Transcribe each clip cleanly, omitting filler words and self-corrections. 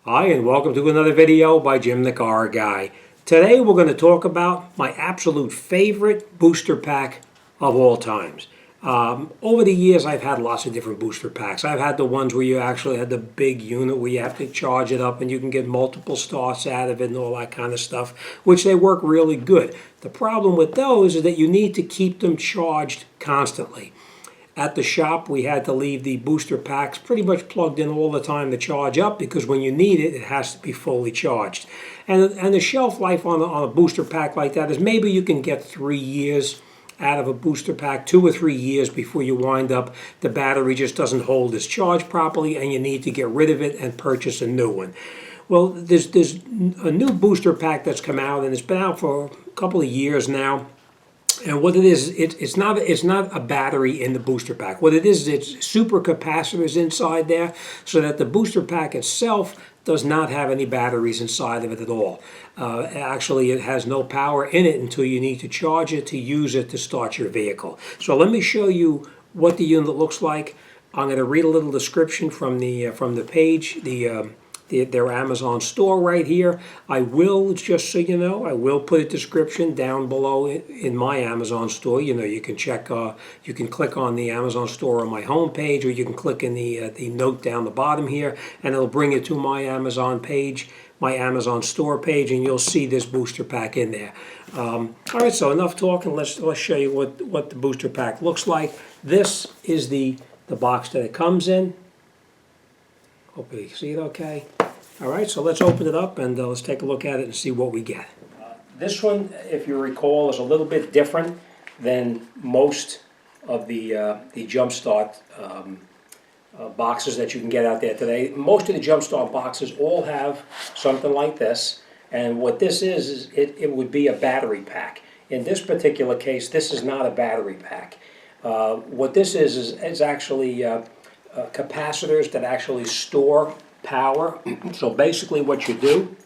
Hi, and welcome to another video by Jimthecarguy. Today we're going to talk about my absolute favorite booster pack of all times. Over the years I've had lots of different booster packs. I've had the ones where you actually had the big unit where you have to charge it up and you can get multiple starts out of it and all that kind of stuff, which they work really good. The problem with those is that you need to keep them charged constantly. At the shop, we had to leave the booster packs pretty much plugged in all the time to charge up because when you need it, it has to be fully charged. And the shelf life on a booster pack like that is maybe you can get 3 years out of a booster pack, 2 or 3 years before you wind up the battery just doesn't hold its charge properly and you need to get rid of it and purchase a new one. Well, there's a new booster pack that's come out and it's been out for a couple of years now. And what it is, it's not a battery in the booster pack. What it is, it's super capacitors inside there, so that the booster pack itself does not have any batteries inside of it at all. Actually, it has no power in it until you need to charge it to use it to start your vehicle. So let me show you what the unit looks like. I'm going to read a little description from the page, their Amazon store right here. I will, just so you know, I will put a description down below in my Amazon store. You know, you can check, you can click on the Amazon store on my home page, or you can click in the note down the bottom here, and it'll bring you to my Amazon page, my Amazon store page, and you'll see this booster pack in there. All right, so enough talking. Let's show you what the booster pack looks like. This is the box that it comes in. Hopefully you can see it okay. All right, so let's open it up and let's take a look at it and see what we get. This one, if you recall, is a little bit different than most of the Jumpstart boxes that you can get out there today. Most of the Jumpstart boxes all have something like this, and what this is it would be a battery pack. In this particular case, this is not a battery pack. What this is actually capacitors that actually store power. So basically what you do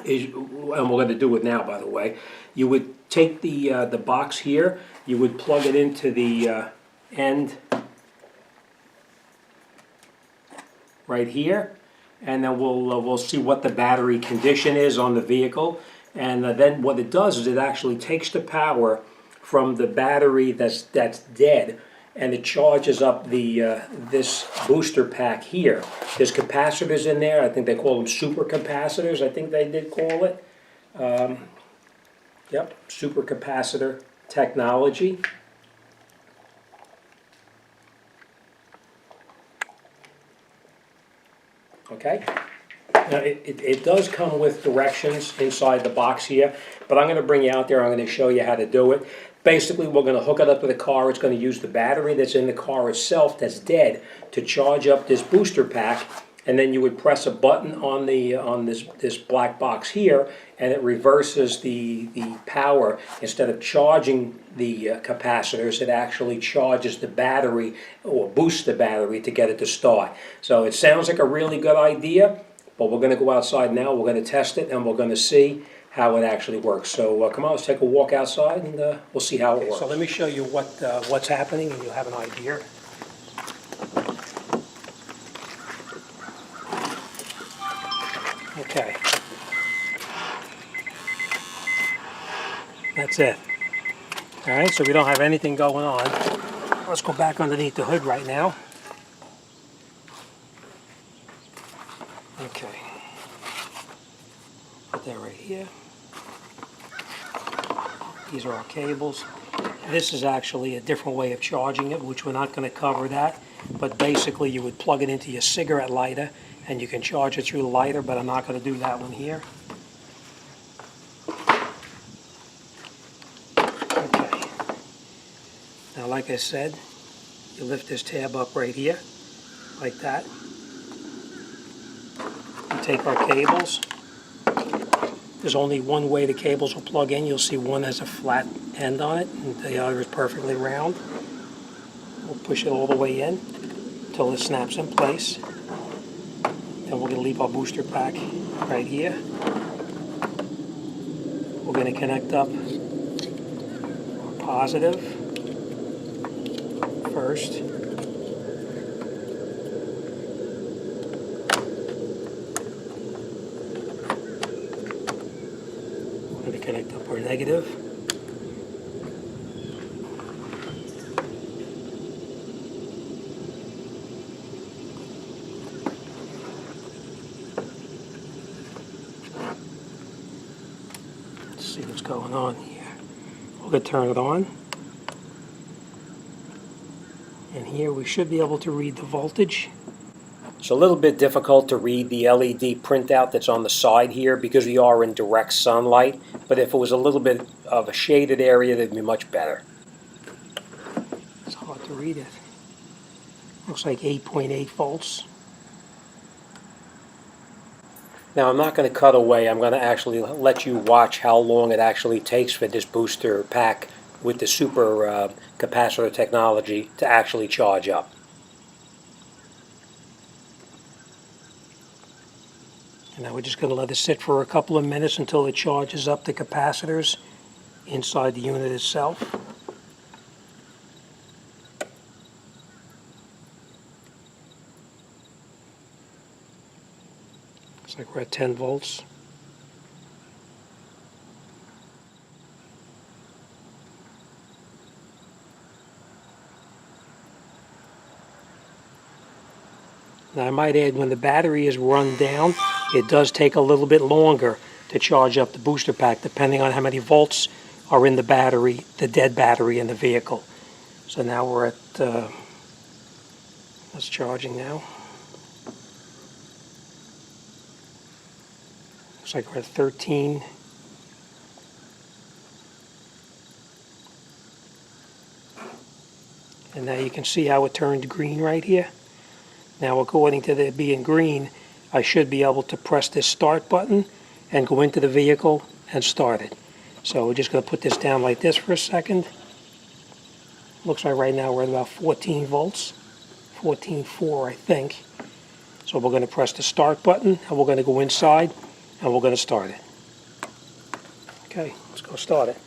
is, and we're going to do it now by the way, you would take the box here, you would plug it into the end right here, and then we'll see what the battery condition is on the vehicle. And then what it does is it actually takes the power from the battery that's dead, and it charges up this booster pack here. There's capacitors in there. I think they call them super capacitors. I think they did call it. Yep, super capacitor technology. Okay. Now it does come with directions inside the box here, but I'm going to bring you out there. I'm going to show you how to do it. Basically, we're going to hook it up to the car. It's going to use the battery that's in the car itself that's dead to charge up this booster pack, and then you would press a button on this black box here, and it reverses the power. Instead of charging the capacitors, it actually charges the battery or boosts the battery to get it to start. So it sounds like a really good idea, but we're going to go outside now. We're going to test it, and we're going to see how it actually works. So come on, let's take a walk outside and we'll see how it works. So let me show you what's happening and you'll have an idea. Okay. That's it. All right, so we don't have anything going on. Let's go back underneath the hood right now. Okay. Put that right here. These are our cables. This is actually a different way of charging it, which we're not going to cover that. But basically you would plug it into your cigarette lighter and you can charge it through the lighter, but I'm not going to do that one here. Okay. Now like I said, you lift this tab up right here, like that. You take our cables. There's only one way the cables will plug in. You'll see one has a flat end on it and the other is perfectly round. We'll push it all the way in until it snaps in place. Then we're going to leave our booster pack right here. We're going to connect up our positive first. Connect up our negative. Let's see what's going on here. We're going to turn it on. And here we should be able to read the voltage. It's a little bit difficult to read the LED printout that's on the side here because we are in direct sunlight, but if it was a little bit of a shaded area, that'd be much better. It's hard to read it. Looks like 8.8 volts. Now I'm not going to cut away. I'm going to actually let you watch how long it actually takes for this booster pack with the super capacitor technology to actually charge up. And now we're just going to let it sit for a couple of minutes until it charges up the capacitors inside the unit itself. Looks like we're at 10 volts. Now I might add, when the battery is run down, it does take a little bit longer to charge up the booster pack, depending on how many volts are in the battery, the dead battery in the vehicle. So now we're at, it's charging now. Looks like we're at 13. And now you can see how it turned green right here. Now, according to it being green, I should be able to press this start button and go into the vehicle and start it. So we're just going to put this down like this for a second. Looks like right now we're at about 14 volts, 14.4 I think. So we're going to press the start button and we're going to go inside and we're going to start it. Okay, let's go start it.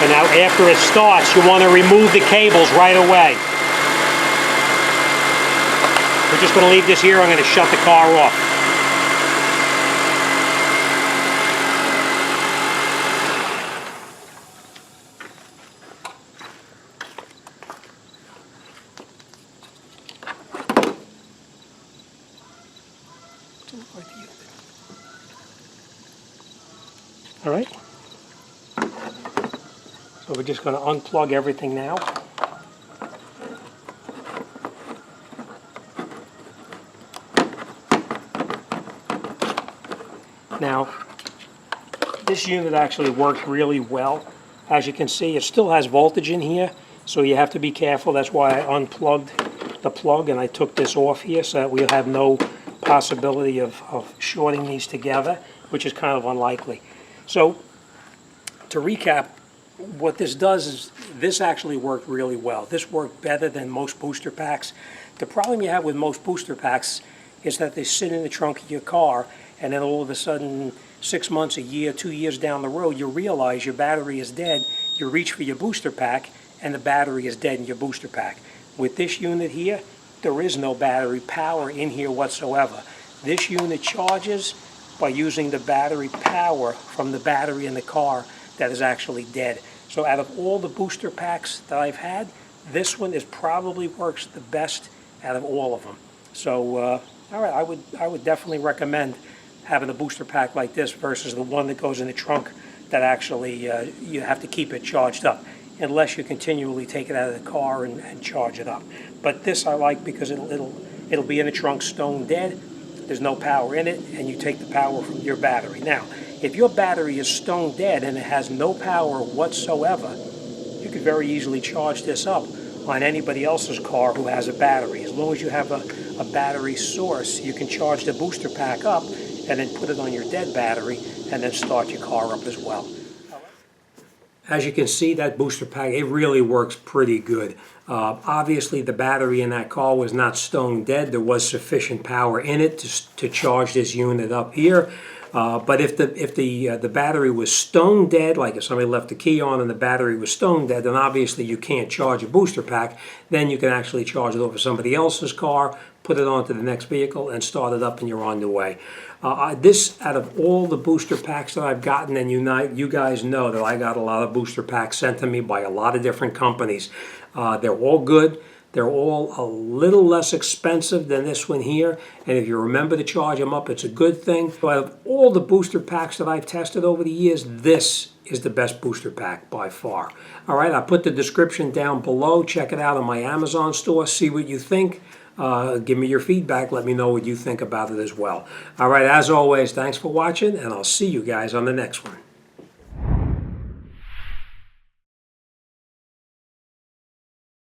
And now after it starts, you want to remove the cables right away. We're just going to leave this here. I'm going to shut the car off. All right. So we're just going to unplug everything now. Now, this unit actually works really well. As you can see, it still has voltage in here, so you have to be careful. That's why I unplugged the plug and I took this off here so that we'll have no possibility of shorting these together, which is kind of unlikely. So, to recap, what this does is this actually worked really well. This worked better than most booster packs. The problem you have with most booster packs is that they sit in the trunk of your car, and then all of a sudden, 6 months, a year, 2 years down the road, you realize your battery is dead. You reach for your booster pack, and the battery is dead in your booster pack. With this unit here, there is no battery power in here whatsoever. This unit charges by using the battery power from the battery in the car that is actually dead. So out of all the booster packs that I've had, this one probably works the best out of all of them. So, all right, I would definitely recommend having a booster pack like this versus the one that goes in the trunk that actually you have to keep it charged up, unless you continually take it out of the car and charge it up. But this I like because it'll be in the trunk stone dead. There's no power in it, and you take the power from your battery. Now, if your battery is stone dead and it has no power whatsoever, you could very easily charge this up on anybody else's car who has a battery. As long as you have a battery source, you can charge the booster pack up and then put it on your dead battery and then start your car up as well. As you can see, that booster pack, it really works pretty good. Obviously, the battery in that car was not stone dead. There was sufficient power in it to charge this unit up here. But if the battery was stone dead, like if somebody left the key on and the battery was stone dead, then obviously you can't charge a booster pack. Then you can actually charge it over somebody else's car, put it onto the next vehicle, and start it up, and you're on the way. This, out of all the booster packs that I've gotten, and you guys know that I got a lot of booster packs sent to me by a lot of different companies. They're all good. They're all a little less expensive than this one here, and if you remember to charge them up, it's a good thing. But of all the booster packs that I've tested over the years, this is the best booster pack by far. All right, I put the description down below. Check it out on my Amazon store. See what you think. Give me your feedback. Let me know what you think about it as well. All right, as always, thanks for watching, and I'll see you guys on the next one.